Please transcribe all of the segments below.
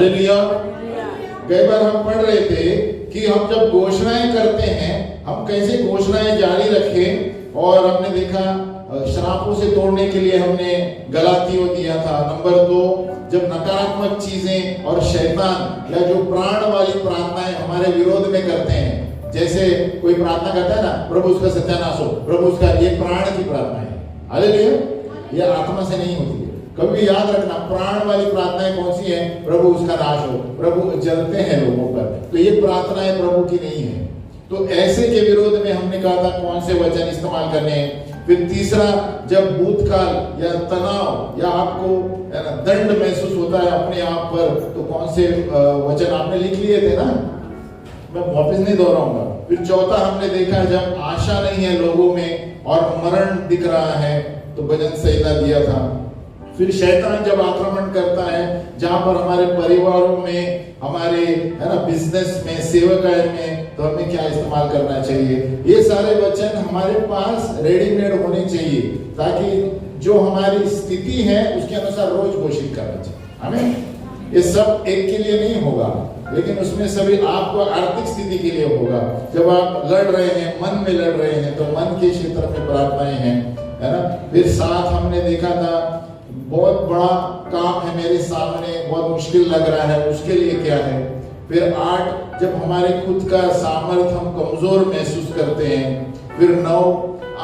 Hallelujah. कई बार हम पढ़ रहे थे कि हम जब घोषणाएं करते हैं हम कैसे घोषणाएं जारी रखें, और हमने देखा श्रापों से तोड़ने के लिए हमने गलातियों दिया था। नंबर 2, जब नकारात्मक चीजें और शैतान या जो प्राण वाली प्रार्थनाएं हमारे विरोध में करते हैं, जैसे कोई प्रार्थना करता है ना, प्रभु उसका सत्यानाश हो, प्रभु उसका, ये प्राण की प्रार्थना है। हालेलुया। ये आत्मा से नहीं होती है। कभी याद रखना, प्राण वाली प्रार्थनाएं कौन सी है? प्रभु उसका नाश हो, प्रभु जलते हैं लोगों पर, तो ये प्रार्थनाएं प्रभु की नहीं है। तो ऐसे के विरोध में हमने कहा था कौन से वचन इस्तेमाल करने हैं। फिर तीसरा, जब भूतकाल या तनाव या आपको दंड महसूस होता है अपने आप पर, तो कौन से वचन आपने लिख लिए थे ना, मैं वापस नहीं दोहराऊंगा। फिर चौथा हमने देखा, जब आशा नहीं है लोगों में और मरण दिख रहा है, तो भजन संहिता दिया था। फिर शैतान जब आक्रमण करता है, जहां पर हमारे परिवारों में, हमारे है ना बिजनेस में, सेवकाई में, तो हमें क्या इस्तेमाल करना चाहिए। ये सारे वचन हमारे पास रेडीमेड होने चाहिए, ताकि जो हमारी स्थिति है उसके अनुसार रोज घोषित करना चाहिए हमें। ये सब एक के लिए नहीं होगा, लेकिन उसमें सभी आपको आर्थिक स्थिति के लिए होगा। जब आप लड़ रहे हैं, मन में लड़ रहे हैं, तो मन के क्षेत्र में प्रार्थनाएं हैं, है ना। फिर 7 हमने देखा था, बहुत बड़ा काम है मेरे सामने, बहुत मुश्किल लग रहा है, उसके लिए क्या है। फिर 8, जब हमारे खुद का सामर्थ्य हम कमजोर महसूस करते हैं। फिर 9,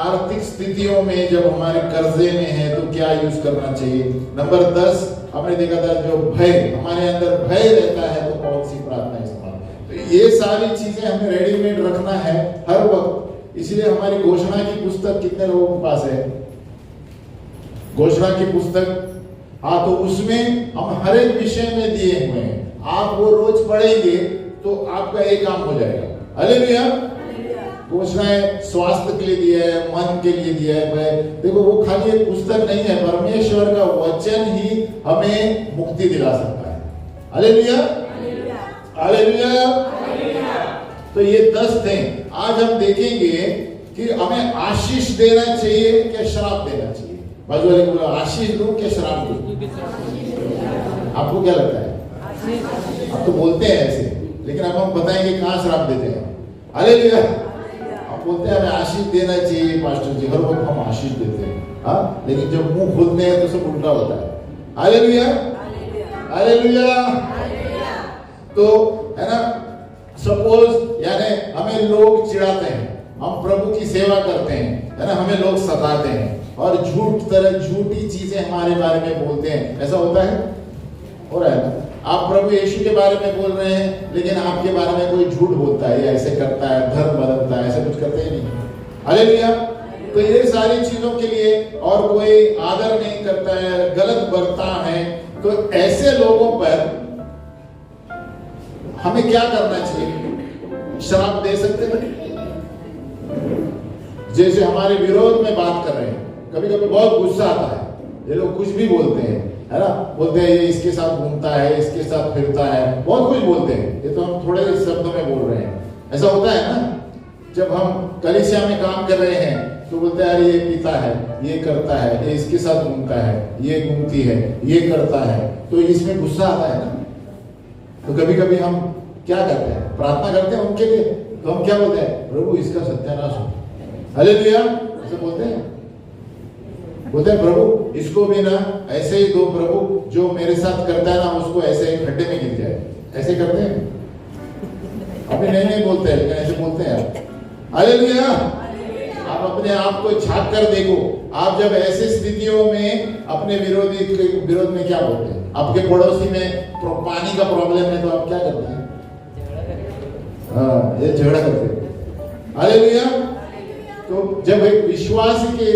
आर्थिक स्थितियों में जब हमारे कर्जे में है तो क्या यूज करना चाहिए। नंबर 10 हमने देखा था, जो भय, हमारे अंदर भय रहता है तो कौन सी प्रार्थना इस्तेमाल। तो ये सारी चीजें हमें रेडीमेड रखना है हर वक्त। इसलिए हमारी घोषणा की पुस्तक कितने लोगों के पास है? घोषणा की पुस्तक, हाँ, तो उसमें हम हर एक विषय में दिए हुए हैं। आप वो रोज पढ़ेंगे तो आपका एक काम हो जाएगा। हालेलुया। घोषणाएं स्वास्थ्य के लिए दिया है, मन के लिए दिया है। देखो, वो खाली एक पुस्तक नहीं है, परमेश्वर का वचन ही हमें मुक्ति दिला सकता है। Hallelujah, hallelujah. तो ये 10 थे। आज हम देखेंगे कि हमें आशीष देना चाहिए क्या श्राप देना चाहिए। बाजू वाले को बोला, आशीष दूं क्या श्राप दूं? आपको क्या लगता है? आप तो बोलते हैं ऐसे, लेकिन अब हम बताएंगे कहाँ श्राप देते हैं। हालेलुया। आप बोलते हैं हमें आशीष देना चाहिए पास्टर जी, हर वक्त हम आशीष देते हैं, हाँ, लेकिन जब मुंह खोलते हैं तो सब उल्टा होता है। Hallelujah, hallelujah. तो है ना, सपोज यानी हमें लोग चिढ़ाते हैं, हम प्रभु की सेवा करते हैं, है ना, हमें लोग सताते हैं और झूठी चीजें हमारे बारे में बोलते हैं। ऐसा होता है? हो रहा है ना। आप प्रभु यीशु के बारे में बोल रहे हैं, लेकिन आपके बारे में कोई झूठ बोलता है, या ऐसे करता है, धर्म बदलता है, ऐसा कुछ करते ही नहीं। हालेलुया। तो ये सारी चीजों के लिए, और कोई आदर नहीं करता है, गलत बरता है, तो ऐसे लोगों पर हमें क्या करना चाहिए? श्राप दे सकते हैं। जैसे हमारे विरोध में बात कर रहे हैं, कभी कभी बहुत गुस्सा आता है, ये लोग कुछ भी बोलते हैं, है ना, बोलते हैं ये इसके साथ घूमता है, इसके साथ फिरता है, बहुत कुछ बोलते हैं। ये तो हम थोड़े शब्दों में बोल रहे हैं। ऐसा होता है ना, जब हम कलीसिया में काम कर रहे हैं तो बोलते हैं अरे ये पीता है, ये करता है, ये इसके साथ घूमता है, ये घूमती है, ये करता है, तो इसमें गुस्सा आता है ना। तो कभी कभी हम क्या करते हैं? प्रार्थना करते हैं उनके लिए, तो हम क्या बोलते हैं? प्रभु इसका सत्यानाश हो। हालेलुया। ऐसे बोलते हैं प्रभु इसको भी ना ऐसे ही दो प्रभु, जो मेरे साथ करता है ना उसको ऐसे ही खड्डे में गिर जाए। ऐसे करते हैं? अपने नहीं बोलते हैं, लेकिन ऐसे बोलते हैं आप। हालेलुया। आप अपने आप को झांक कर देखो, आप जब ऐसे स्थितियों में अपने विरोधी के विरोध में क्या बोलते हैं? आपके पड़ोसी में पानी का प्रॉब्लम है तो आप क्या करते हैं? हाँ, ये झगड़ा करते हैं। हालेलुया। तो जब एक विश्वास के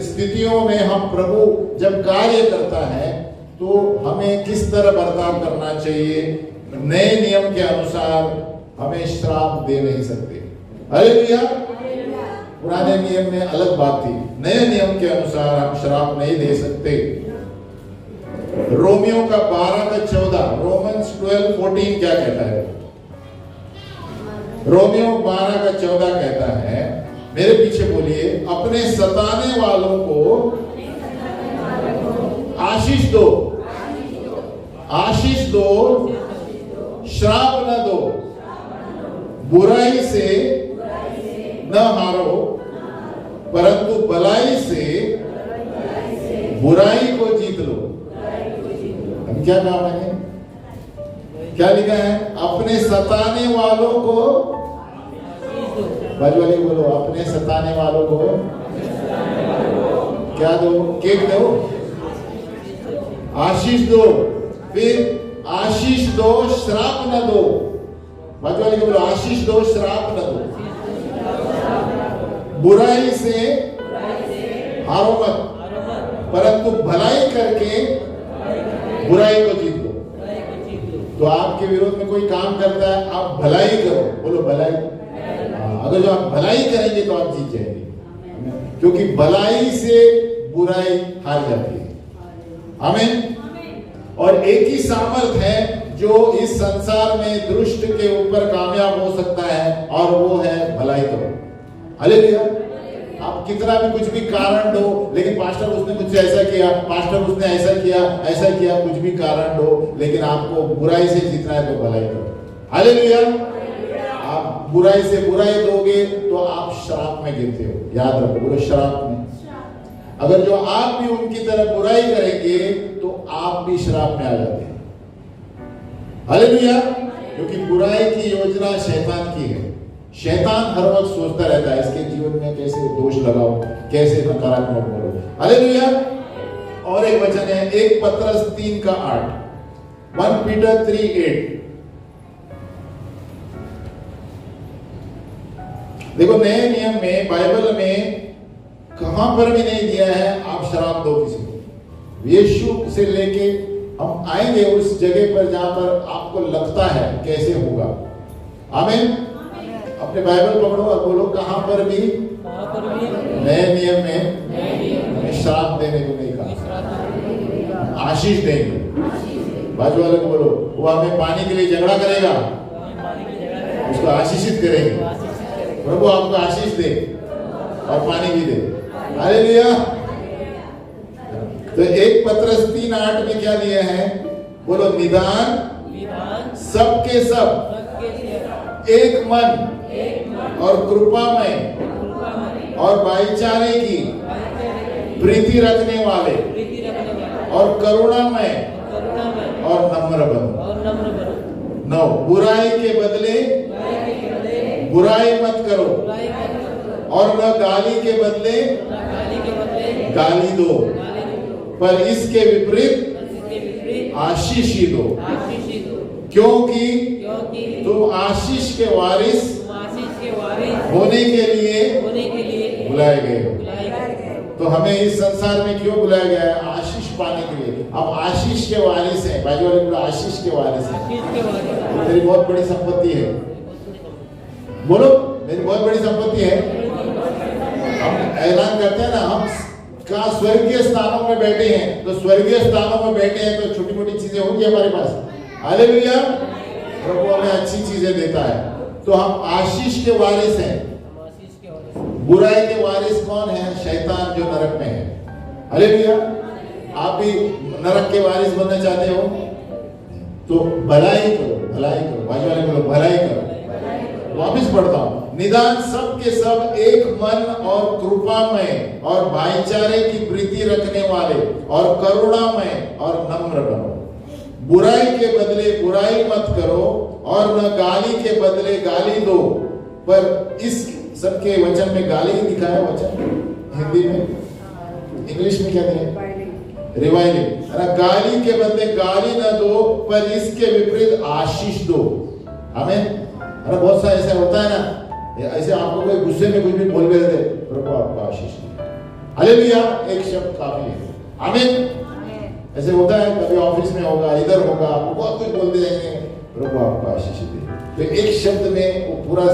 स्थितियों में हम प्रभु जब कार्य करता है तो हमें किस तरह बर्ताव करना चाहिए? नए नियम के अनुसार हमें श्राप दे नहीं सकते। हालेलुया। पुराने नियम में अलग बात थी, नए नियम के अनुसार हम श्राप नहीं दे सकते। रोमियो का 12:14, रोमन्स 12:14 क्या कहता है? रोमियो 12:14 कहता है, मेरे पीछे बोलिए, अपने सताने वालों को आशीष दो, आशीष दो, श्राप न दो, बुराई से न हारो, परंतु भलाई से बुराई को जीत लो। अब क्या काम है? क्या लिखा है? अपने सताने वालों को, बाजू वाले बोलो, अपने सताने वालों को क्या दो? केक दो, आशीष दो, फिर आशीष दो, श्राप न दो। बाजू वाले को बोलो, आशीष दो, श्राप न दो। बुराई से हारो मत, परंतु भलाई करके बुराई को जीत लो। तो आपके विरोध में कोई काम करता है, आप भलाई करो, बोलो भलाई। अगर जो आप भलाई करेंगे तो आप जीत जाएंगे, क्योंकि भलाई से बुराई हार जाती है। आमीन। और एक ही सामर्थ है जो इस संसार में दुष्ट के ऊपर कामयाब हो सकता है, और वो है भलाई करो। हालेलुया। आप कितना भी कुछ भी कारण दो, लेकिन पास्टर उसने कुछ ऐसा किया, पास्टर उसने ऐसा किया, कुछ भी कारण दो, लेकिन आपको बुराई से जीतना है तो भलाई करो। हालेलुया। आप बुराई से बुराई दोगे तो आप श्राप में गिरते हो। याद रखो, बोलो श्राप में। अगर जो आप भी उनकी तरह बुराई करेंगे तो आप भी श्राप में आ जाते हैं। हालेलुया। क्योंकि बुराई की योजना शैतान की है। शैतान हर वक्त सोचता रहता है इसके जीवन में कैसे दोष लगाओ, कैसे नकारात्मक बोलो। हालेलुया। और एक वचन है 1 पतरस 3:8, 1 पीटर 3:8। देखो, नए नियम में, बाइबल में कहां पर भी नहीं दिया है आप शराब दो किसी को। यीशु से लेके हम आएंगे उस जगह पर जहां पर आपको लगता है कैसे होगा। आमीन। अपने बाइबल पकड़ो और बोलो, कहां पर भी नए नियम में श्राप देने को नहीं कहा, आशीष देंगे। बाजू वाले को बोलो, वो हमें पानी के लिए झगड़ा करेगा, उसको आशीषित करेंगे। प्रभु आपको आशीष दे और पानी भी दे। हालेलुया। तो 1 पतरस 3:8 में क्या दिया है? बोलो, निदान सबके सब एक मन और कृपामय और भाईचारे की प्रीति रखने वाले और करुणामय और नम्र बनो। 9, बुराई के बदले बुराई मत करो, और न गाली के बदले गाली दो, पर इसके विपरीत आशीष ही दो, क्योंकि तुम आशीष के वारिस होने के लिए बुलाए गए हो। तो हमें इस संसार में क्यों बुलाया गया है? आशीष पाने के लिए। अब आशीष के वारिस हैं। बाजू वाले बोलो, आशीष के वारिस हैं। मेरी बहुत बड़ी संपत्ति है। बोलो, मेरी बहुत बड़ी संपत्ति है। हम ऐलान करते हैं ना, हम कहा स्वर्गीय स्थानों में बैठे हैं, तो स्वर्गीय स्थानों में बैठे हैं तो छोटी मोटी चीजें होंगी हमारे पास। हालेलुया। प्रभु हमें अच्छी चीजें देता है, तो हम आशीष के वारिस हैं। बुराई के वारिस कौन है? शैतान, जो नरक में है। हालेलुया। आप भी नरक के वारिस बनना चाहते हो तो भलाई करो, भलाई करो। बाजू वाले बोलो, भलाई करो। वापिस पढ़ता हूं, निदान सब के सब एक मन और कृपामय और भाईचारे की प्रीति रखने वाले और करुणामय और नम्र बनो। बुराई के बदले बुराई मत करो, और न गाली के बदले गाली दो, पर इस सबके वचन में गाली लिखा है। वचन हिंदी में, इंग्लिश में क्या है? रिवाइलिंग। गाली के बदले गाली न दो, पर इसके विपरीत आशीष दो। हमें अरे बहुत सा ऐसा होता है ना, ऐसे आपको कोई गुस्से में कुछ भी बोल रहे थे, प्रभु आपको आशीष दे। हालेलुया। एक शब्द काफी है। आमीन। ऐसे होता है, कभी ऑफिस में होगा, इधर होगा, आपको बहुत कुछ बोलते रहेंगे, प्रभु आपको आशीष दे। तो एक शब्द में वो पूरा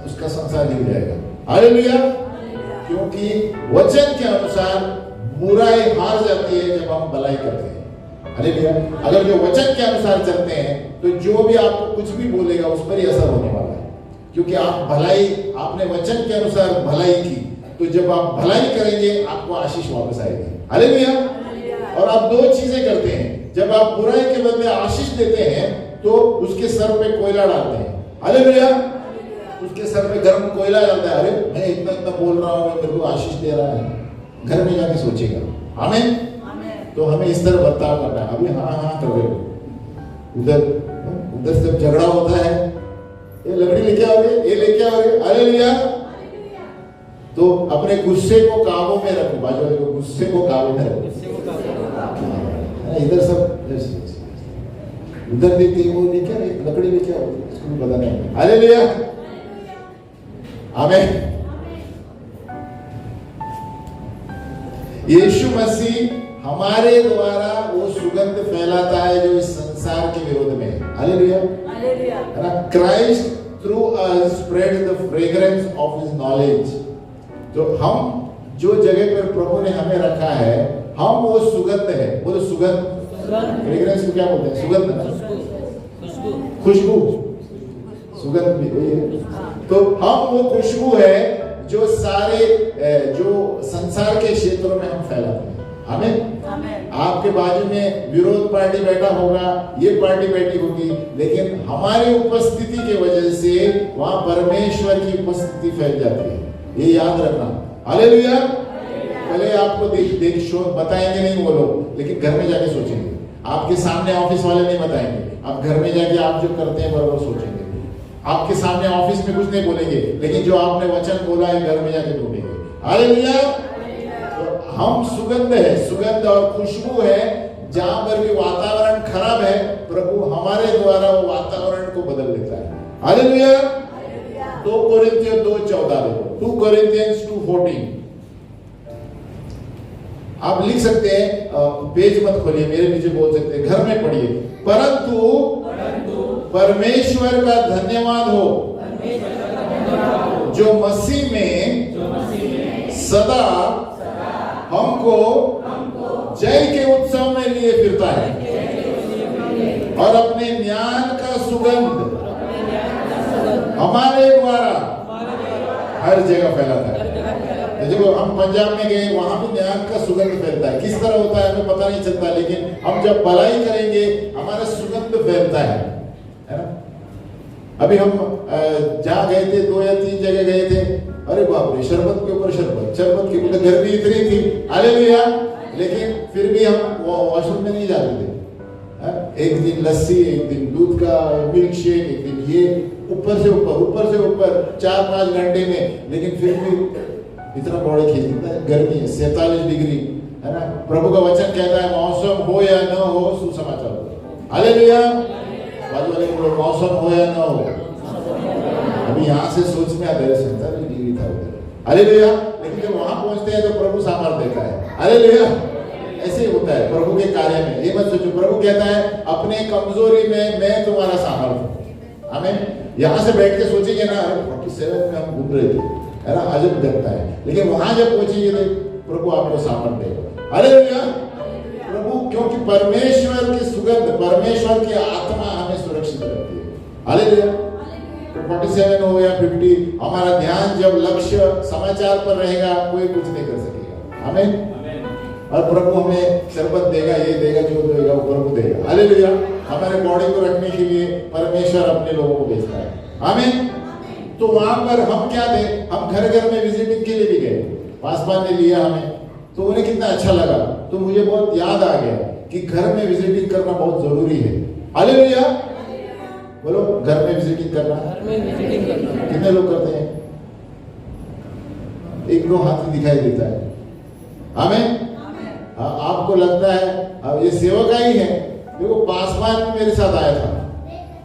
उसका संसार हिल जाएगा। हालेलुया। क्योंकि वचन के अनुसार बुराई हार जाती है जब हम भलाई करते हैं। हालेलुया। अगर जो वचन के अनुसार चलते हैं तो जो भी आपको कुछ भी बोलेगा उस पर ही असर होने वाला है, क्योंकि आप भलाई, आपने वचन के अनुसार भलाई की, तो जब आप भलाई करेंगे आपको आशीष वापस आएगी। हालेलुया। और आप दो चीजें करते हैं, जब आप बुराई के बदले आशीष देते हैं तो उसके सर पे कोयला डालते हैं। हालेलुया। उसके सर पे गर्म कोयला डालता है। अरे मैं इतना इतना बोल रहा हूँ, मेरे को आशीष दे रहा है। घर में जाके सोचेगा। आमीन। तो हमें इस तरह बर्ताव करना है। अभी हाँ हाँ कर रहे हो, उधर जब झगड़ा होता है, ये लकड़ी लेके आओगे, ये लेके आओगे। हालेलुया। तो अपने गुस्से को काबू में रखो। बाजू वाले को गुस्से को काबू में रखो। इधर सब उधर देखते वो लेके आओ, लकड़ी लेके आओ, इसको पता नहीं। हालेलुया। आमीन। यीशु मसीह हमारे द्वारा वो सुगंध फैलाता है जो इस संसार के विरोध में है। Hallelujah. Christ through us spread the fragrance of his knowledge. तो हम जो जगह पर प्रभु ने हमें रखा है, हम वो सुगंध है। बोलो सुगंध। फ्रेग्रेंस को क्या बोलते हैं? सुगंध, खुशबू। सुगंध भी वही है। तो हम वो खुशबू है जो सारे जो संसार के क्षेत्रों में हम फैलाते हैं। आमीन। आपके बाजू में विरोध पार्टी बैठा होगा, ये पार्टी बैठी होगी, लेकिन हमारी उपस्थिति की वजह से वहां परमेश्वर की उपस्थिति फैल जाती है। ये याद रखना। हालेलुया। पहले आपको देख शो बताएंगे नहीं वो लोग, लेकिन घर में जाके सोचेंगे। आपके सामने ऑफिस वाले नहीं बताएंगे, आप घर में जाके आप जो करते हैं बराबर सोचेंगे। आपके सामने ऑफिस में कुछ नहीं बोलेंगे, लेकिन जो आपने वचन बोला है घर में जाके ढूंढेंगे। हालेलुया। तो हम सुगंध है, सुगंध और खुशबू है। जहां पर भी वातावरण खराब है, प्रभु हमारे द्वारा वो वातावरण को बदल देता है। हालेलुया। 2 कोरिन्थियों 2:14 देखो। 2 कोरिन्थियंस 2:14 आप लिख सकते हैं, पेज मत खोलिए, मेरे नीचे बोल सकते हैं, घर में पढ़िए। परंतु परमेश्वर का धन्यवाद हो जो मसीह में सदा हमको जय के उत्सव में लिए फिरता है और अपने ज्ञान का सुगंध हमारे द्वारा हर जगह फैलाता है। देखो हम पंजाब में गए, वहां भी ज्ञान का सुगंध फैलता है। किस तरह होता है हमें पता नहीं चलता, लेकिन हम जब भलाई करेंगे हमारा सुगंध फैलता है ना। अभी हम जहाँ गए थे, 2 या 3 जगह गए थे, अरे बाप रे, शरबत के ऊपर शरबत, शरबत के ऊपर गर्मी इतनी थी। हालेलुया। लेकिन फिर भी हम वॉशरूम में नहीं जाते थे। एक दिन लस्सी, एक दिन दूध का मिल्क शेक, एक दिन ये, ऊपर से ऊपर 4-5 घंटे में, लेकिन फिर भी इतना बॉडी खींच देता है। गर्मी है, 47 डिग्री है ना। प्रभु का वचन कहता है मौसम हो या न हो, सुसमाचार हो। हालेलुया। बाजू वाले को मौसम हो या न हो। अभी यहाँ से सोच में आता है 47 डिग्री था उधर। हालेलुया। लेकिन जब वहां पहुंचते हैं तो प्रभु सामर्थ देता है। हालेलुया। ऐसे ही होता है प्रभु के कार्य में। ये मत सोचो, प्रभु कहता है अपने कमजोरी में मैं तुम्हारा सामर्थ हूं। आमीन। यहाँ से बैठ के सोचेंगे ना, 47 में हम घूम रहे थे, है ना, अजब लगता है। लेकिन वहां जब पहुंचेंगे तो प्रभु आपको सामर्थ देगा। हालेलुया। प्रभु, क्योंकि परमेश्वर की सुगंध, परमेश्वर की आत्मा हमें सुरक्षित रखती है। हालेलुया। 47 हो या 50, हमारा ध्यान जब लक्ष्य समाचार पर रहेगा, कोई कुछ नहीं कर सकेगा। आमीन। और प्रभु हमें शरबत देगा, ये देगा, जो देगा वो प्रभु देगा। हालेलुया। हमारे बॉडी को रखने के लिए परमेश्वर अपने लोगों को भेजता है। आमीन। तो वहां पर हम क्या थे, हम घर में विजिटिंग के लिए भी गए। पासवान ने लिया हमें, तो उन्हें कितना अच्छा लगा। तो मुझे बहुत याद आ गया कि घर में विजिटिंग करना बहुत जरूरी है। हालेलुया। बोलो, घर में विजिटिंग करना। कितने लोग करते हैं? 1-2 हाथ दिखाई देता है। आमीन। आपको लगता है अब ये सेवक ही है। देखो, पासवान में मेरे साथ आया था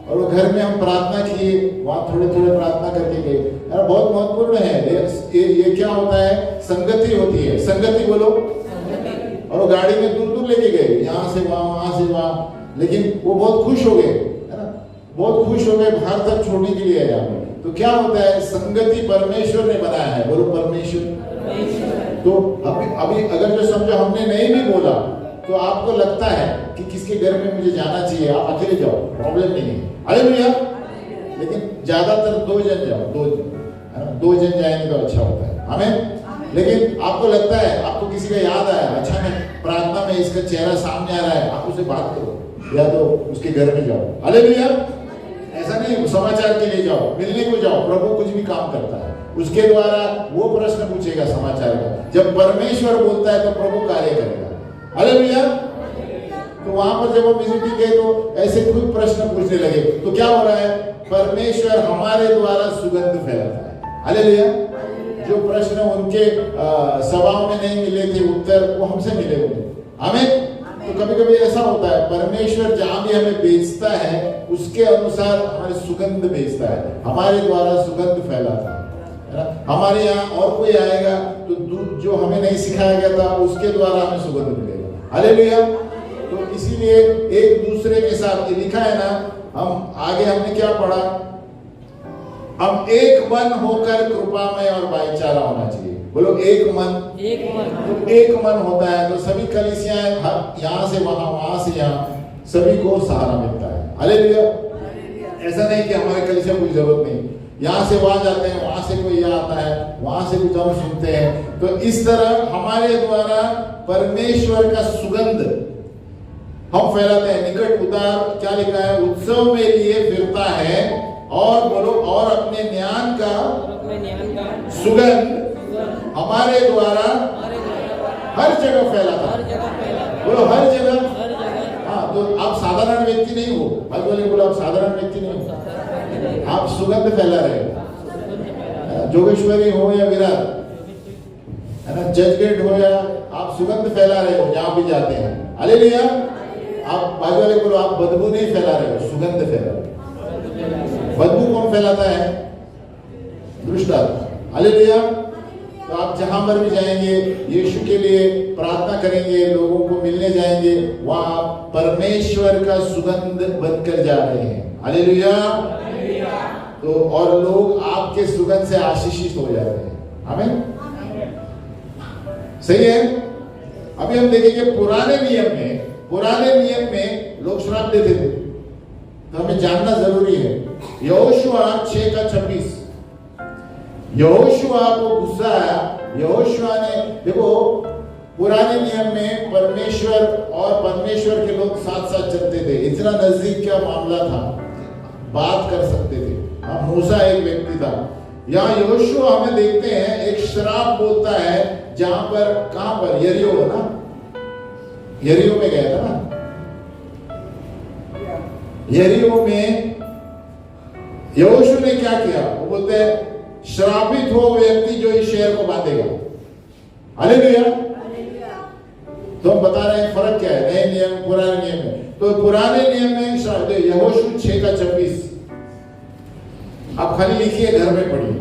और वो घर में हम प्रार्थना किए, वहां थोड़े प्रार्थना करके गए। बहुत महत्वपूर्ण है ये क्या होता है, संगति होती है। संगति बोलो। और वो गाड़ी में दूर लेके गए, यहाँ से वहां से वहां, लेकिन वो बहुत खुश हो गए, है ना, बहुत खुश हो गए। बाहर तक छोड़ने के लिए आया। तो क्या होता है, संगति परमेश्वर ने बनाया है। बोलो परमेश्वर। तो अभी अगर जो समझो हमने नहीं भी बोला, तो आपको लगता है कि किसके घर में मुझे जाना चाहिए, आप अकेले जाओ, प्रॉब्लम नहीं है। हालेलुया। लेकिन ज्यादातर 2 जन जाओ, 2 जन जाएंगे तो अच्छा होता है। आमीन। लेकिन आपको लगता है, आपको किसी का याद आया, अचानक प्रार्थना में इसका चेहरा सामने आ रहा है, आप उसे बात करो या तो उसके घर में जाओ। हालेलुया। ऐसा नहीं समाचार के लिए जाओ, मिलने को जाओ, प्रभु कुछ भी काम करता है, उसके द्वारा वो प्रश्न पूछेगा समाचार का। जब परमेश्वर बोलता है तो प्रभु कार्य करेगा। हालेलुया। तो वहां पर जब हम विजिटिंग गए तो ऐसे खुद प्रश्न पूछने लगे, तो क्या हो रहा है, परमेश्वर हमारे द्वारा सुगंध फैलाता है। हालेलुया। जो प्रश्न उनके सभाओं में नहीं मिले थे उत्तर, वो हमसे मिले हुए। आमीन। तो कभी कभी ऐसा होता है, परमेश्वर जहां भी हमें भेजता है उसके अनुसार हमारी सुगंध भेजता है, हमारे द्वारा सुगंध फैलाता है ना। हमारे यहाँ और कोई आएगा तो जो हमें नहीं सिखाया गया था उसके द्वारा हमें सुगंध मिलेगा। हालेलुया। तो इसीलिए एक दूसरे के साथ, ये लिखा है ना, हम आगे हमने क्या पढ़ा, हम एक मन होकर कृपामय और भाईचारा होना चाहिए। बोलो एक मन। तो एक मन होता है तो सभी कलीसियां यहाँ से वहां, वहां से यहाँ, सभी को सहारा मिलता है। हालेलुया। ऐसा नहीं कि हमारे कलीसिया कोई जरूरत नहीं, यहाँ से वहां जाते हैं, वहां से कोई यहाँ आता है, वहां से कुछ हम सुनते हैं। तो इस तरह हमारे द्वारा परमेश्वर का सुगंध हम फैलाते हैं। निकट उतार क्या लिखा है, उत्सव में लिए फिरता है और बोलो, और अपने ज्ञान का सुगंध हमारे द्वारा हर जगह फैलाता है। बोलो हर जगह। हाँ, तो आप साधारण व्यक्ति नहीं हो, भाई बोले, बोलो आप साधारण व्यक्ति नहीं हो, आप सुगंध फैला रहे हो। जोगेश्वरी हो या विरार, है ना, जजगेट हो, या आप सुगंध फैला रहे हो जहां भी जाते हैं। हालेलुया। आप भाई वाले बोलो, आप बदबू नहीं फैला रहे हो, सुगंध फैला रहे हो। बदबू कौन फैलाता है, दुष्ट आत्मा। हालेलुया। तो आप जहां पर भी जाएंगे, यीशु के लिए प्रार्थना करेंगे, लोगों को मिलने जाएंगे, वहां परमेश्वर का सुगंध बनकर जा रहे हैं। हालेलुया। तो और लोग आपके सुगंध से आशीषित हो जाते हैं। आमीन। सही है। अभी हम देखेंगे पुराने नियम में लोग श्राप देते थे, तो हमें जानना जरूरी है। यहोशुआ 6:26, यहोशुआ को गुस्सा आया। यहोशुआ ने, देखो पुराने नियम में परमेश्वर और परमेश्वर के लोग साथ साथ चलते थे, इतना नजदीक का मामला था, बात कर सकते थे। हाँ, मूसा एक व्यक्ति था। यहाँ यहोशुआ हमें देखते हैं एक श्राप बोलता है, जहां पर, कहां पर, यरीहो ना, यरीहो में गया था ना। यरीहो में यहोशू ने क्या किया, वो बोलते हैं श्रापित हो व्यक्ति जो इस शहर को बांधेगा। हालेलुया। तो हम बता रहे हैं फर्क क्या है नए नियम पुराने नियम में। तो पुराने नियम में यहोशू 6:26, आप खाली लिखिए, घर में पढ़िए।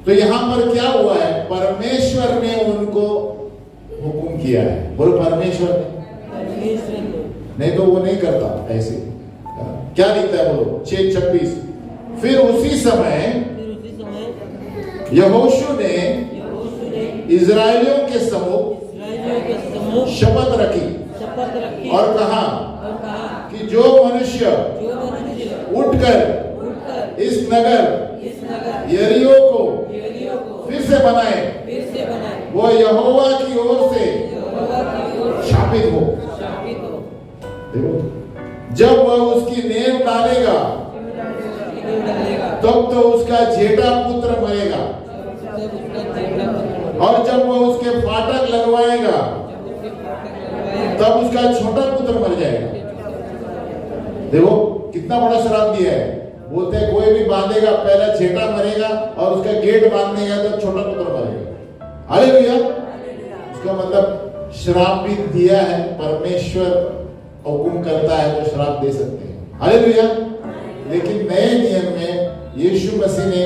तो यहां पर क्या हुआ है, परमेश्वर ने उनको हुक्म किया है। बोलो परमेश्वर ने, नहीं तो वो नहीं करता ऐसे। क्या लिखता है, बोलो 6:26, फिर उसी समय यहोशू ने इजराइलियों के सम्मुख शपथ रखी और कहा कि जो मनुष्य उठकर इस नगर यरीहो को फिर से बनाए, वो यहोवा की ओर से शापित हो। जब वह उसकी नेव डालेगा तब तो उसका जेठा पुत्र मरेगा, और जब वह उसके फाटक लगवाएगा तब उसका छोटा पुत्र मर जाएगा। देखो कितना बड़ा श्राप दिया है। बोलते हैं कोई भी बांधेगा, पहला जेठा मरेगा और उसका गेट बांधेगा तो छोटा पुत्र मरेगा। हालेलुया। उसका मतलब श्राप भी दिया है, परमेश्वर हुक्म करता है तो श्राप दे सकते हैं। हालेलुया। लेकिन नए नियम में यीशु मसीह ने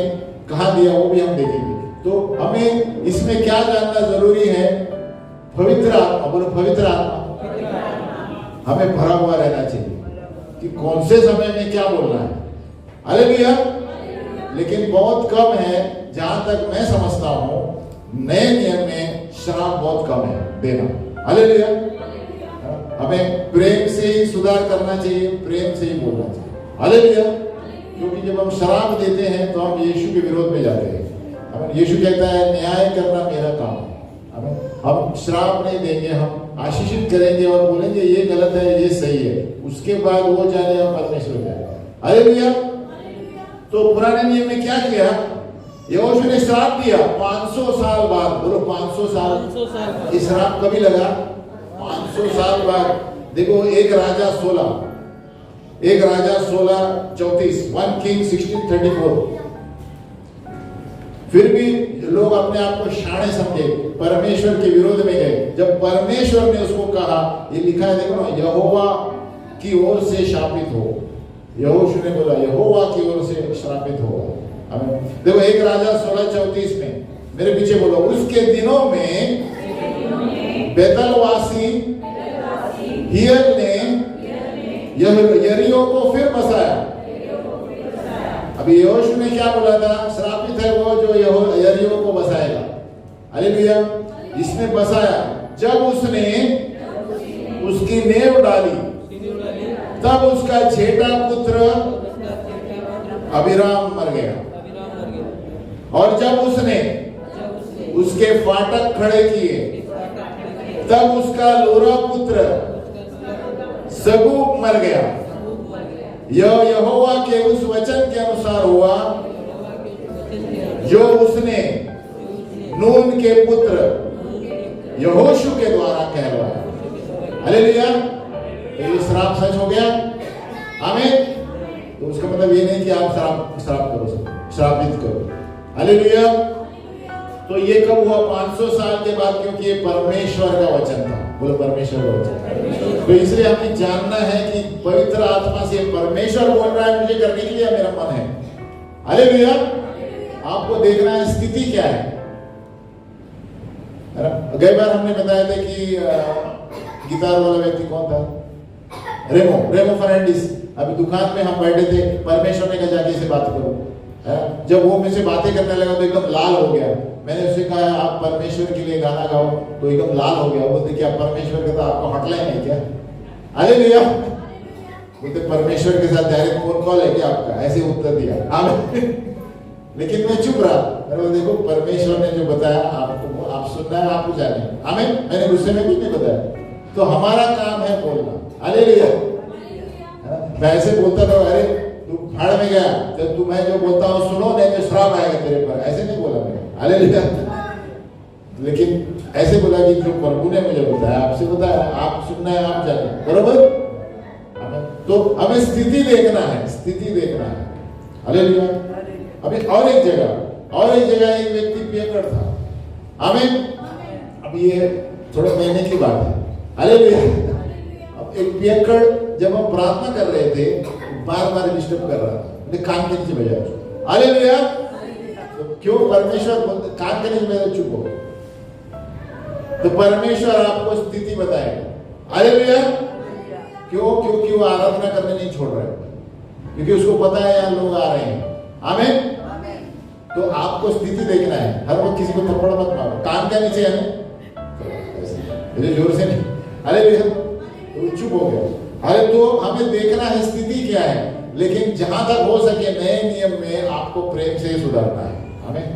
कहा दिया, वो भी हम देखेंगे। तो हमें इसमें क्या जानना जरूरी है, पवित्र आत्मा, बोलो पवित्र आत्मा हमें भरा हुआ रहना चाहिए कि कौन से समय में क्या बोलना है। हालेलुया। लेकिन बहुत कम है, जहां तक मैं समझता हूं नए नियम में श्राप बहुत कम है देना। हालेलुया। हमें प्रेम से ही सुधार करना चाहिए, प्रेम से ही बोलना चाहिए। हालेलुया। क्योंकि जब हम श्राप देते हैं तो हम यीशु के विरोध में जाते हैं। यीशु कहता है न्याय करना मेरा काम है। हम श्राप नहीं देंगे, हम आशीषित करेंगे और बोलेंगे ये गलत है ये सही है, उसके बाद वो जाने हम परमेश्वर जाए। हालेलुया। तो पुराने नियम में क्या किया, यहोशू ने श्राप दिया 500 साल बाद। बोलो 500 साल। इस श्राप कभी लगा? 500 साल बाद। देखो एक राजा 16:34, 1 King 16:34। फिर भी लोग अपने आप को शाणे समझे, परमेश्वर के विरोध में गए। जब परमेश्वर ने उसको कहा, ये लिखा है देखो ना, यहोवा की ओर से शापित हो। यहोशू ने बोला यहोवा की ओर से शापित हो। देखो एक राजा 16:34 में, मेरे पीछे बोलो, उसके दिनों में बेतलवासी हिय्यल ने यरीहो को फिर बसाया। अभी यहोशू ने क्या बोला था? श्रापित है वो जो यरीहो को बसाएगा। हालेलुया। इसने बसाया। जब उसने उसकी नींव डाली, तब उसका छेटा पुत्र अबीराम मर गया। और जब उसने उसके फाटक खड़े किए, तब उसका लोरा पुत्र सगूब मर गया। यह यहोवा के उस वचन के अनुसार हुआ जो उसने नून के पुत्र यहोशू के द्वारा कहलवाया। हालेलुया। तो ये श्राप सच हो गया। आमीन। तो उसका मतलब ये नहीं कि आप श्राप करो, श्रापित करो। हालेलुया। तो ये कब हुआ? 500 साल के बाद, क्योंकि ये परमेश्वर का वचन था। बोलो परमेश्वर का वचन। तो इसलिए हमें जानना है कि पवित्र आत्मा से परमेश्वर बोल रहा है, मुझे करने के लिए मेरा मन है। हालेलुया। आपको देखना है स्थिति क्या है। गई बार हमने बताया था कि गिटार वाला व्यक्ति कौन था? रेमो फर्नांडिस। अभी दुकान में हम बैठे थे, परमेश्वर ने कहा जाके इसे बात करो। जब वो मुझसे बातें करने लगा तो एकदम लाल हो गया। मैंने उससे कहा आप परमेश्वर के लिए गाना गाओ, तो एकदम लाल हो गया। बोलते क्या परमेश्वर का तो आपको हॉटलाइन है क्या? हालेलुया। बोलते परमेश्वर के साथ डायरेक्ट फोन कॉल है क्या आपका? ऐसे उत्तर दिया। आमीन। लेकिन मैं चुप रहा। देखो परमेश्वर ने जो बताया आपको, आप सुनना है, आप जाने। आमीन। मैंने गुस्से में भी नहीं बताया। तो हमारा काम है बोलना। हालेलुया। मैं ऐसे बोलता था, अरे तू भाड़ में गया, जब तू मैं जो बोलता हूँ सुनो, नहीं तो श्राप आएगा तेरे पर। ऐसे नहीं बोला मैंने। हालेलुया। लेकिन ऐसे बोला कि जो प्रभु ने मुझे बताया, आपसे बताया, आप सुनना है, आप जाने। बरोबर। तो हमें स्थिति देखना है, स्थिति देखना है। हालेलुया। अभी और एक जगह एक व्यक्ति पियकर था। आमीन। अब ये थोड़े महीने की बात है। हालेलुया। अब एक पियकर, जब हम प्रार्थना कर रहे थे, बार डिस्टर्ब कर रहा था, कान के नीचे बजा। हालेलुया। तो क्यों परमेश्वर कान के नीचे बजा? चुप हो। तो परमेश्वर आपको स्थिति बताएगा। हालेलुया। क्यों? क्योंकि वो आराधना करने नहीं छोड़ रहे, क्योंकि उसको पता है यहाँ लोग आ रहे हैं। आमीन। तो आपको स्थिति देखना है। हर वक्त किसी को थप्पड़ मत मारो। कान के नीचे है ना, जोर से नहीं। हालेलुया। तो चुप हो गया। अरे तो हमें देखना है स्थिति क्या है, लेकिन जहां तक हो सके नए नियम में आपको प्रेम से सुधारना है। हमें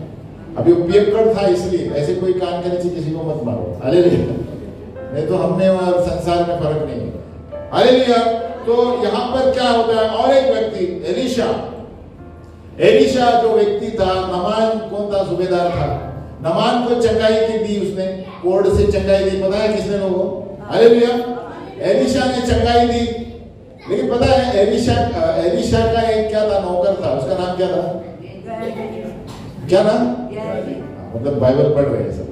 अभी उपयोगकर था, इसलिए ऐसे कोई कान के नीचे किसी को मत मारो। हालेलुया। नहीं तो हमने और संसार में फर्क नहीं है। हालेलुया। तो यहाँ पर क्या होता है? और एक व्यक्ति एलीशा जो व्यक्ति था, नमान कौन था? सूबेदार था। नमान को चंगाई की दी उसने, कोर्ड से चंगाई दी। पता है किसने लोगों? हालेलुया। एलीशा ने चंगाई दी। लेकिन पता है एलीशा का एक क्या था? नौकर था। उसका नाम क्या था? क्या नाम? मतलब बाइबल पढ़ रहे हैं सब।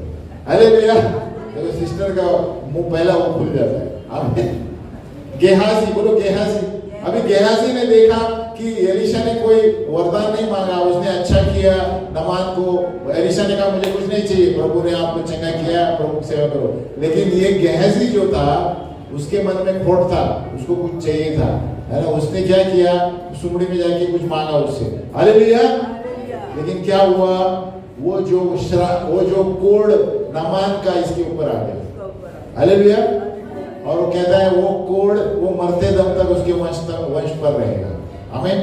हालेलुया। तो सिस्टर का मुंह पहला वो खुल जाता है। गेहाजी। बोलो गेहाजी। अभी गेहाजी ने देखा कि एलीशा ने कोई वरदान नहीं मांगा, उसने अच्छा किया नमान को। एलीशा ने कहा मुझे कुछ नहीं चाहिए, प्रभु ने आपको चंगा किया, प्रभु की सेवा करो। लेकिन ये गेहाजी जो था, उसके मन में खोट था, उसको कुछ चाहिए था, है ना। उसने क्या किया? सुमड़ी में जाके कुछ मांगा उससे। हालेलुया। लेकिन क्या हुआ? वो जो कोड नमान का इसके ऊपर आ गया। हालेलुया। और वो कहता है वो कोड वो मरते दम तक उसके वंश पर रहेगा। आमीन।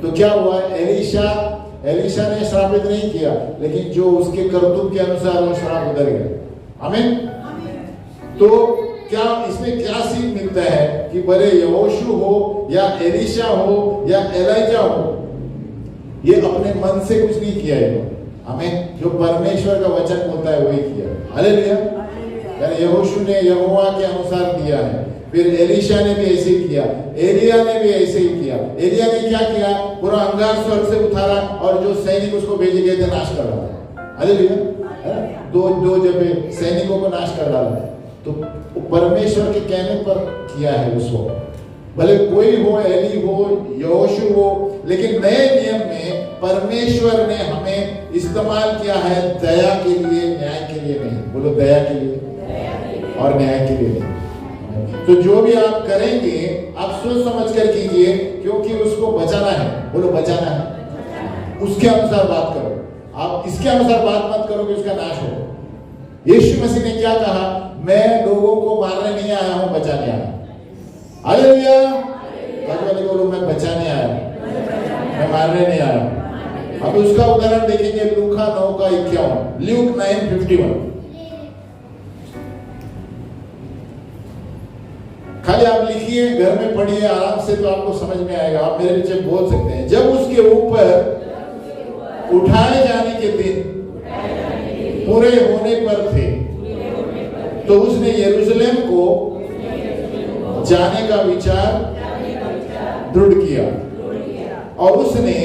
तो क्या हुआ? एलीशा ने श्रापित नहीं किया, लेकिन जो उसके करतूत के अनुसार वो श्राप उतर गया। आमीन। तो क्या इसमें क्या सीख मिलता है कि भले यहोशू हो या एलीशा हो या एलाइजा हो, ये अपने मन से कुछ नहीं किया है, हमें जो परमेश्वर का वचन बोलता है वही किया। हालेलुया। यानी यहोशू ने यहोवा के अनुसार दिया है, फिर एलीशा ने भी ऐसे ही किया, एलिया ने भी ऐसे ही किया। एलिया ने क्या किया, पूरा अंगार स्वर्ग से उतारा और जो सैनिक उसको भेजे गए थे नाश कर डाला। हालेलुया। दो जब सैनिकों को नाश कर डाला, तो परमेश्वर के कहने पर किया है उसको। भले कोई हो, एली हो, यहोशू हो, लेकिन नए नियम में परमेश्वर ने हमें इस्तेमाल किया है दया के लिए, न्याय के लिए नहीं। बोलो दया के लिए और न्याय के लिए नहीं। तो जो भी आप करेंगे आप सोच समझ कर कीजिए, क्योंकि उसको बचाना है। बोलो बचाना है, उसके अनुसार बात करो। आप इसके अनुसार बात मत करो कि उसका नाश हो। यीशु मसीह ने क्या कहा, मैं लोगों को मारने नहीं आया हूं, बचाने आया। हालेलुया। बोलो मैं बचाने आया, मैं मारने नहीं आया। अब उसका उदाहरण देखेंगे लूका 9:51, ल्यूक 9:51। खाली आप लिखिए, घर में पढ़िए आराम से, तो आपको समझ में आएगा। आप मेरे पीछे बोल सकते हैं। जब उसके ऊपर उठाए जाने के दिन पूरे होने पर थे, तो उसने यरूशलेम को जाने का विचार दृढ़ किया और उसने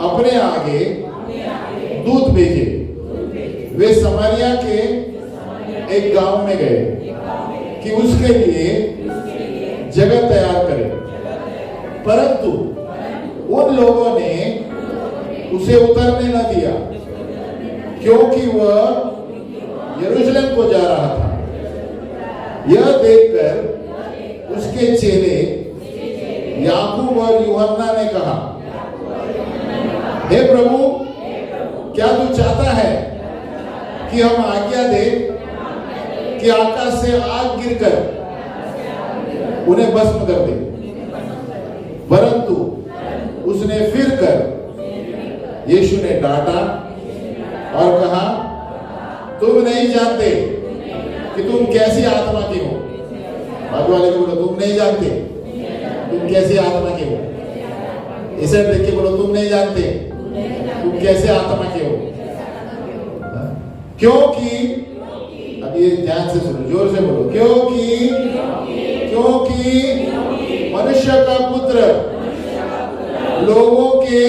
अपने आगे दूत भेजे। वे समारिया के एक गांव में गए कि उसके लिए जगह तैयार करे, परंतु उन लोगों ने उसे उतरने न दिया, क्योंकि वह यरूशलेम को जा रहा था। यह देखकर उसके चेले याकूब और यूहन्ना ने कहा, हे प्रभु, क्या तू चाहता है कि हम आज्ञा दें कि आकाश से आग गिरकर उन्हें भस्म कर दे? परंतु उसने फिर कर यीशु ने डांटा और कहा, तुम नहीं जानते कि तुम कैसी आत्मा के हो। बाजू वाले को बोलो, तुम नहीं जानते तुम कैसी आत्मा के हो। इसे देख के बोलो, तुम नहीं जानते तुम कैसे आत्मा के हो। क्योंकि, अब ये ध्यान से सुनो, जोर से बोलो, क्योंकि मनुष्य का पुत्र लोगों के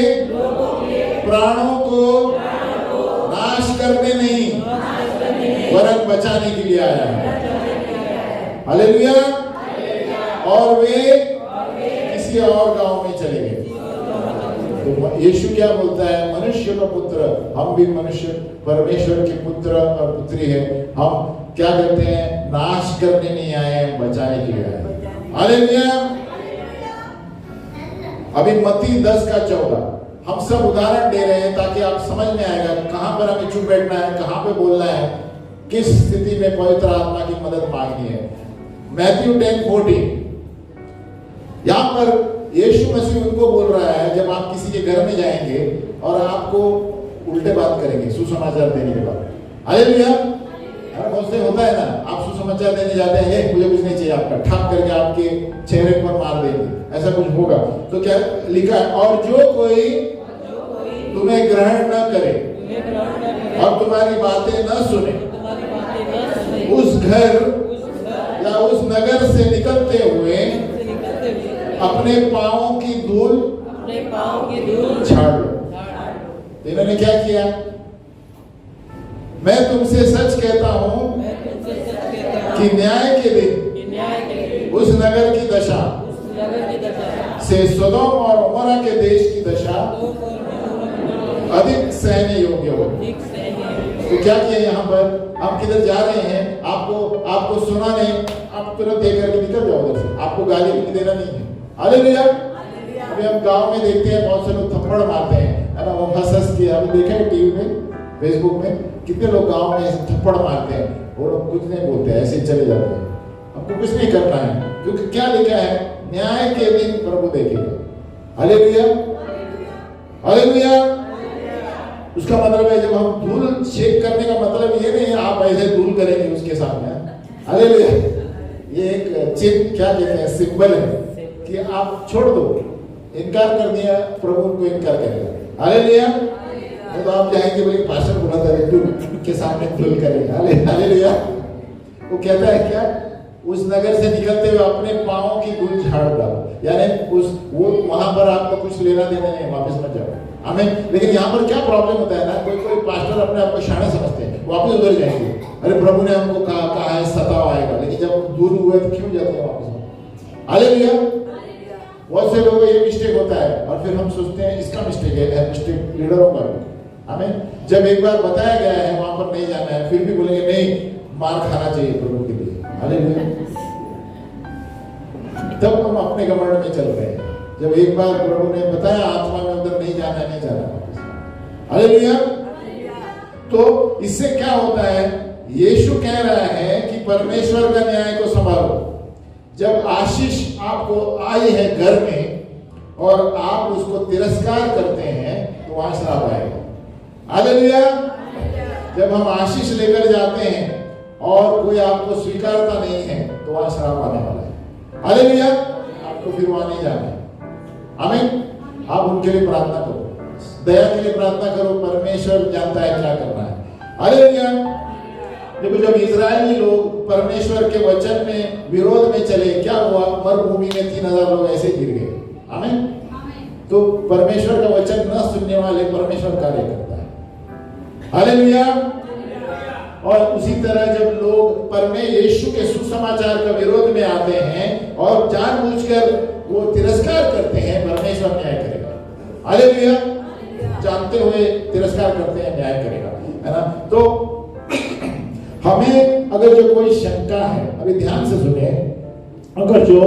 प्राणों को नाश करने नहीं वरन बचाने के लिए आया है। हालेलुया। और वे किसी और गांव में चले गए। तो यीशु क्या बोलता है, मनुष्य का पुत्र, हम भी मनुष्य परमेश्वर के पुत्र और पुत्री है। हम क्या करते हैं, नाश करने नहीं आए, बचाने के लिए आए। हालेलुया। अभी मत्ती 10:14 हम सब उदाहरण दे रहे हैं ताकि आप समझ में आएगा कहां पर हमें चुप बैठना है, कहां पे बोलना है, किस स्थिति में पवित्र आत्मा की मदद मांगनी है। मैथ्यू 10:14 यहां पर यीशु मसीह उनको बोल रहा है, जब आप किसी के घर में जाएंगे और आपको उल्टे बात करेंगे सुसमाचार देने के बाद। हालेलुया। बहुत से होता है ना, आप सुसमाचार देने जाते हैं, मुझे कुछ नहीं चाहिए आपका, ठाक करके आपके चेहरे पर मार देंगे, ऐसा कुछ होगा। तो क्या लिखा है, और जो कोई तुम्हें ग्रहण न करे और तुम्हारी बातें न सुने, उस घर या उस नगर से निकलते हुए अपने पांवों की धूल झाड़ लो। इन्होंने क्या किया, मैं तुमसे सच कहता हूं कि न्याय के दिन उस नगर की दशा से सदोम और अमोरा के देश की दशा अधिक सहने योग्य हो। तो क्या किया यहाँ पर, हम किधर जा रहे हैं, आपको सुना नहीं, आप तुरंत देख करके निकल जाओ उधर से, आपको गाली भी देना नहीं है। हालेलुया। अभी हम गांव में देखते हैं बहुत से लोग थप्पड़ मारते हैं, है ना, वो हंस के, अभी देखा है टीवी में, फेसबुक में, कितने लोग गांव में ऐसे थप्पड़ मारते हैं, वो लोग कुछ नहीं बोलते, ऐसे चले जाते हैं। हमको कुछ नहीं करना है, क्योंकि क्या लिखा है, न्याय के दिन प्रभु देखेगा। हालेलुया। हालेलुया। उसका मतलब है जब हम धूल शेक करने का मतलब ये नहीं है आप ऐसे धूल करेंगे उसके सामने। हालेलुया। ये एक चिन्ह क्या कहते हैं, सिंबल है कि आप छोड़ दो, इनकार कर दिया प्रभु को इनकार करेगा। हालेलुया। तो आप जाएंगे बोले पास्टर बोला था धूल के सामने धूल करेगा। हालेलुया। वो कहता है क्या, उस नगर से निकलते हुए अपने पांवों की धूल झाड़ डालो, यानी उस वो वहां पर आपको कुछ लेना देना नहीं, वापस मत जाओ। हमें लेकिन यहाँ पर क्या प्रॉब्लम होता है ना, कोई पास्टर अपने आप को शाणे समझते हैं, वापस उधर जाएंगे, अरे प्रभु ने हमको कहा है सताव आएगा, लेकिन जब दूर हुए तो क्यों जाते हैं वापस। हालेलुया। बहुत से लोगों ये मिस्टेक होता है और फिर हम सोचते हैं इसका मिस्टेक है, मिस्टेक लीडरों का। हमें जब एक बार बताया गया है वहां पर नहीं जाना है, फिर भी बोलेंगे नहीं मार खाना चाहिए प्रभु के लिए। हालेलुया। तब हम अपने घमंड में चल रहे हैं। जब एक बार प्रभु ने बताया आत्मा में उधर नहीं जाना, नहीं जाना। हालेलुया। तो इससे क्या होता है, यीशु कह रहा है कि परमेश्वर का न्याय को संभालो। जब आशीष आपको आई है घर में और आप उसको तिरस्कार करते हैं तो वहां श्राप आएगा। हालेलुया। जब हम आशीष लेकर जाते हैं और कोई आपको स्वीकारता नहीं है तो वहां श्राप आने वाला है। हालेलुया। आपको फिर वहां नहीं जाना है। आमीन। आप उनके लिए प्रार्थना करो, दया के लिए प्रार्थना करो, परमेश्वर जानता है क्या करना है। हालेलुया। देखो जब इजरायली लोग परमेश्वर के वचन में विरोध में चले, क्या हुआ, मरुभूमि में 3000 लोग ऐसे गिर गए। आमीन। तो परमेश्वर का वचन न सुनने वाले परमेश्वर कार्य करता है। हालेलुया। और उसी तरह जब लोग यीशु के सुसमाचार का विरोध में आते हैं और जानबूझकर वो तिरस्कार करते हैं, परमेश्वर न्याय करेगा। हालेलुया। जानते हुए तिरस्कार करते हैं, न्याय करेगा, है ना। तो हमें अगर जो कोई शंका है, अभी ध्यान से सुने, अगर जो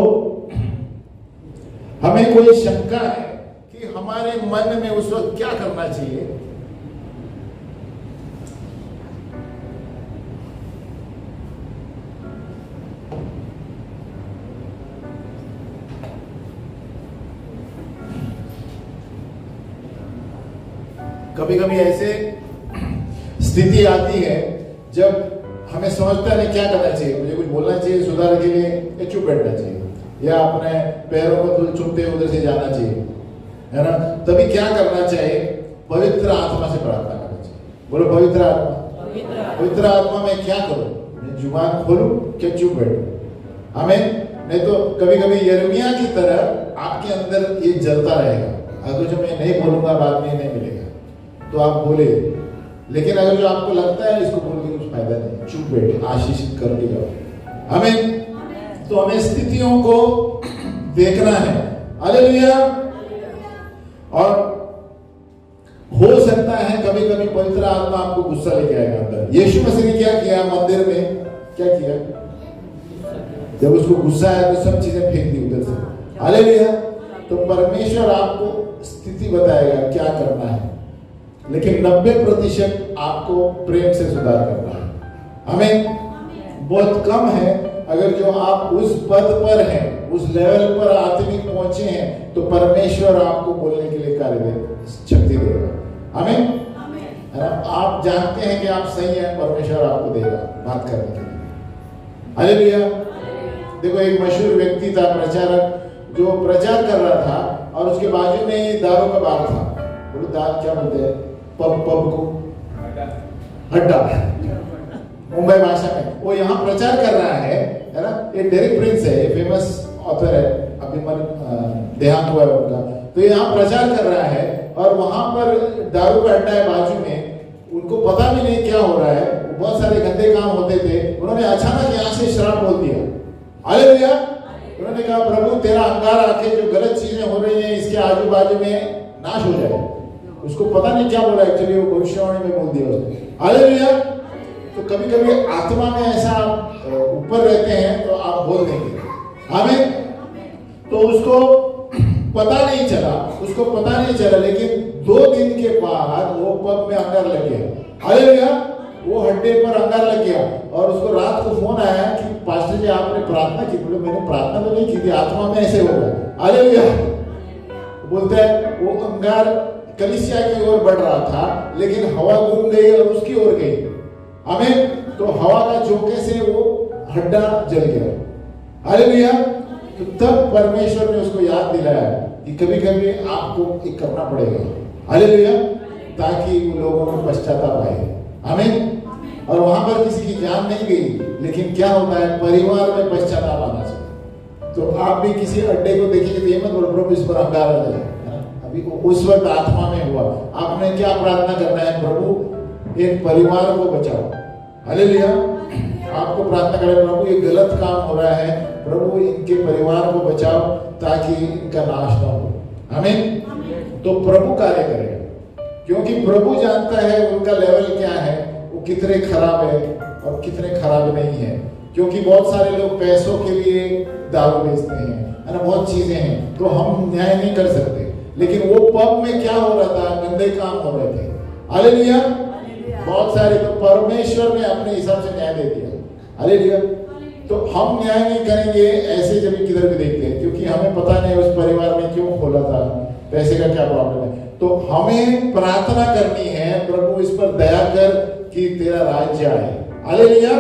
हमें कोई शंका है कि हमारे मन में उस वक्त क्या करना चाहिए, कभी कभी ऐसे स्थिति आती है जब हमें समझता नहीं क्या करना चाहिए, मुझे कुछ बोलना चाहिए सुधार के लिए या चुप बैठना चाहिए या अपने पैरों को धूल चुपते उधर से जाना चाहिए, है ना। तभी क्या करना चाहिए, पवित्र आत्मा से प्रार्थना करना चाहिए। बोलो पवित्र आत्मा। पवित्र आत्मा में क्या करूं, मैं जुबान खोलूं क्या चुप बैठूं। हमें नहीं तो कभी कभी यिर्मयाह की तरह आपके अंदर ये जलता रहेगा, अगर जो मैं नहीं बोलूंगा बाद में नहीं मिलेगा तो आप बोले, लेकिन अगर जो आपको लगता है इसको बोल के कुछ फायदा नहीं, चुप बैठे, आशीषित करके जाओ। हमें तो हमें स्थितियों को देखना है। हालेलुया। और हो सकता है कभी कभी पवित्र आत्मा आपको गुस्सा लेके आएगा अंदर। यीशु मसीह ने क्या किया मंदिर में, क्या किया, जब उसको गुस्सा आया तो सब चीजें फेंक दी उधर से। हालेलुया। तो परमेश्वर आपको स्थिति बताएगा क्या करना है, लेकिन 90% आपको प्रेम से सुधार करना है। हमें बहुत कम है अगर जो आप उस पद पर हैं, उस लेवल पर आत्मिक पहुंचे हैं तो परमेश्वर आपको बोलने के लिए कार्य शक्ति देगा। हमें आप जानते हैं कि आप सही हैं, परमेश्वर आपको देगा बात करने के लिए। हालेलुया। देखो एक मशहूर व्यक्ति था, प्रचारक, जो प्रचार कर रहा था और उसके बाजू में दारू का बार था। बोलो दारू क्या बोलते हैं, पब को अड्डा मुंबई भाषा में। वो यहाँ प्रचार कर रहा है ना। ये डेरिक प्रिंस है, फेमस ऑथर है, अभी देहांत हुआ है उनका। तो यहाँ प्रचार कर रहा है और वहां पर दारू का अड्डा है बाजू में, उनको पता भी नहीं क्या हो रहा है, बहुत सारे गंदे काम होते थे। उन्होंने अचानक यहाँ से शराब बोल दिया। हालेलुया। उन्होंने कहा प्रभु तेरा अंगार आके जो गलत चीजें हो रही हैं इसके आजू बाजू में नाश हो जाए। उसको पता नहीं क्या बोला, एक्चुअली वो भविष्यवाणी में बोल दिया उसने। हालेलुया। तो कभी कभी आत्मा में ऐसा ऊपर रहते हैं तो आप बोल देंगे। हमें तो उसको पता नहीं चला, लेकिन 2 दिन के बाद वो पब में अंगार लग गया। हालेलुया। वो हड्डे पर अंगार लग गया और उसको रात को फोन आया कि पास्टर जी आपने प्रार्थना की। बोले मैंने प्रार्थना तो नहीं की थी, आत्मा में ऐसे होगा। हालेलुया। बोलते हैं वो अंगार कलीसिया की ओर बढ़ रहा था, लेकिन हवा घूम गई और उसकी ओर गई। आमीन। तो हवा का झोंके से वो हड्डा जल गया। हालेलुया। तो तब परमेश्वर ने उसको याद दिलाया कि कभी कभी आपको एक करना पड़ेगा। हालेलुया। ताकि वो लोगों में पश्चाताप आए। आमीन। और वहां पर किसी की जान नहीं गई, लेकिन क्या होता है, परिवार में पश्चाताप आना चाहिए। तो आप भी किसी अड्डे को देखिए तो ये मत बोलो प्रभु इस पर अंगारा ले। अभी उस वक्त आत्मा में हुआ, आपने क्या प्रार्थना करना है, प्रभु एक परिवार को बचाओ। हालेलुया। आपको प्रार्थना करें, प्रभु ये गलत काम हो रहा है, प्रभु इनके परिवार को बचाओ ताकि इनका नाश ना हो। आमीन। तो प्रभु कार्य करेगा, क्योंकि प्रभु जानता है उनका लेवल क्या है, वो कितने खराब है और कितने खराब नहीं है। क्योंकि बहुत सारे लोग पैसों के लिए दारू बेचते हैं, है ना, बहुत चीजें हैं, तो हम न्याय नहीं कर सकते। लेकिन वो पब में क्या हो रहा था, गंदे काम हो रहे थे। हालेलुया। बहुत सारे, तो परमेश्वर ने अपने हिसाब से न्याय दे दिया। हालेलुया। तो हम न्याय नहीं करेंगे ऐसे जब किधर भी देखते हैं, क्योंकि हमें पता नहीं उस परिवार में क्यों खोला था, पैसे का क्या प्रॉब्लम है। तो हमें प्रार्थना करनी है, प्रभु इस पर दया कर कि तेरा राज्य आए। हालेलुया।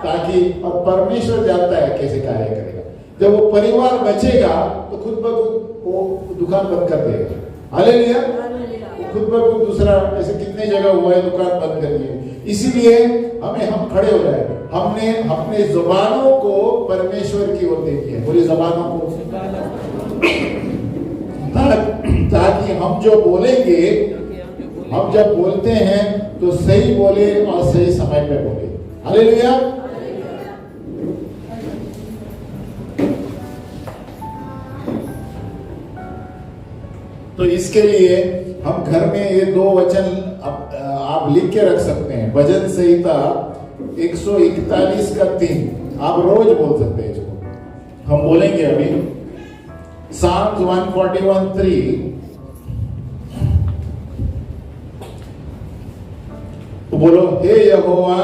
ताकि, और परमेश्वर जानता है कैसे कार्य करेगा। जब वो परिवार बचेगा तो खुद ब खुद वो दुकान बंद कर देगा। हालेलुया। खुद ब खुद दूसरा, ऐसे कितने जगह हुआ है दुकान बंद कर दी। इसीलिए हम खड़े हो जाए, हमने अपने जुबानों को परमेश्वर की ओर देखी है। बोलिए जुबानों को, ताकि हम जो बोलेंगे, हम जब बोलते हैं तो सही बोले और सही समय पे बोले। हालेलुया। तो इसके लिए हम घर में ये 2 वचन आप लिख के रख सकते हैं। भजन संहिता 141 का 3 आप रोज बोल सकते हैं इसको। हम बोलेंगे अभी Psalms 141:3। तो बोलो, हे यहोवा,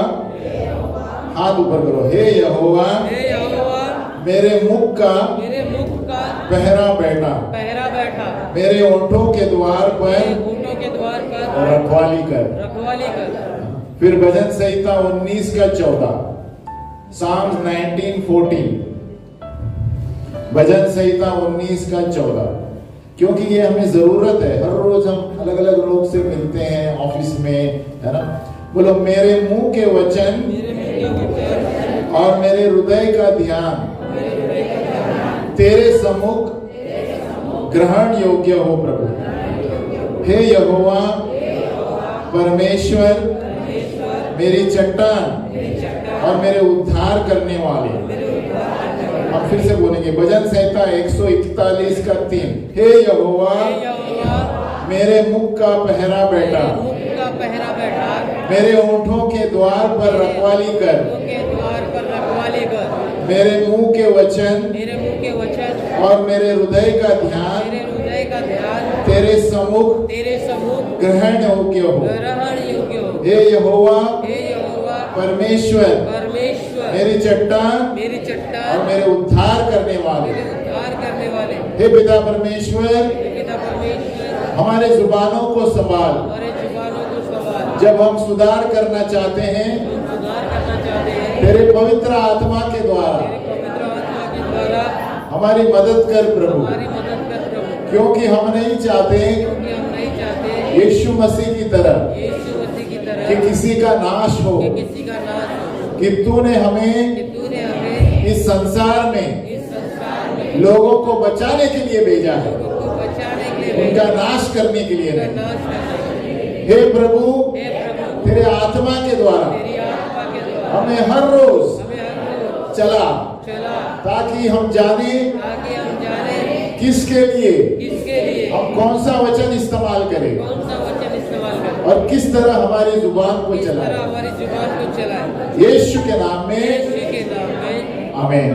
हाथ ऊपर करो, हे यहोवा मेरे मुख का पहरा बैठा, मेरे ओंठों के द्वार पर रखवाली कर। फिर भजन संहिता 19 का 14, Psalms 19:14, भजन संहिता 19 का 14। क्योंकि ये हमें जरूरत है, हर रोज हम अलग अलग लोग से मिलते हैं ऑफिस में, है ना। बोलो, मेरे मुंह के वचन और मेरे हृदय का ध्यान तेरे सम्मुख ग्रहण योग्य हो प्रभु। हे यहोवा परमेश्वर, मेरी चट्टान और मेरे उद्धार करने वाले। हम फिर से बोलेंगे, भजन संहिता 141 का 3। हे यहोवा मेरे मुख का पहरा बैठा, मेरे ओंठों के द्वार पर रखवाली कर। मेरे मुंह के वचन और मेरे हृदय का ध्यान तेरे सम्मुख ग्रहण योग्य हो। हे यहोवा परमेश्वर, मेरी चट्टान और मेरे उद्धार करने वाले। हे पिता परमेश्वर, हमारे जुबानों को संभाल। जब हम सुधार करना चाहते हैं तेरे पवित्र आत्मा के द्वारा हमारी मदद कर प्रभु, क्योंकि हम नहीं चाहते यीशु मसीह की तरह कि किसी का नाश हो, कि तूने हमें इस संसार में लोगों को बचाने के लिए भेजा है, उनका नाश करने के लिए नहीं। हे प्रभु, तेरे आत्मा के द्वारा हमें हर रोज चला, ताकि हम जाने किसके लिए हम कौन सा वचन इस्तेमाल करें और किस तरह हमारी जुबान को चलाएं। यीशु के नाम में आमीन।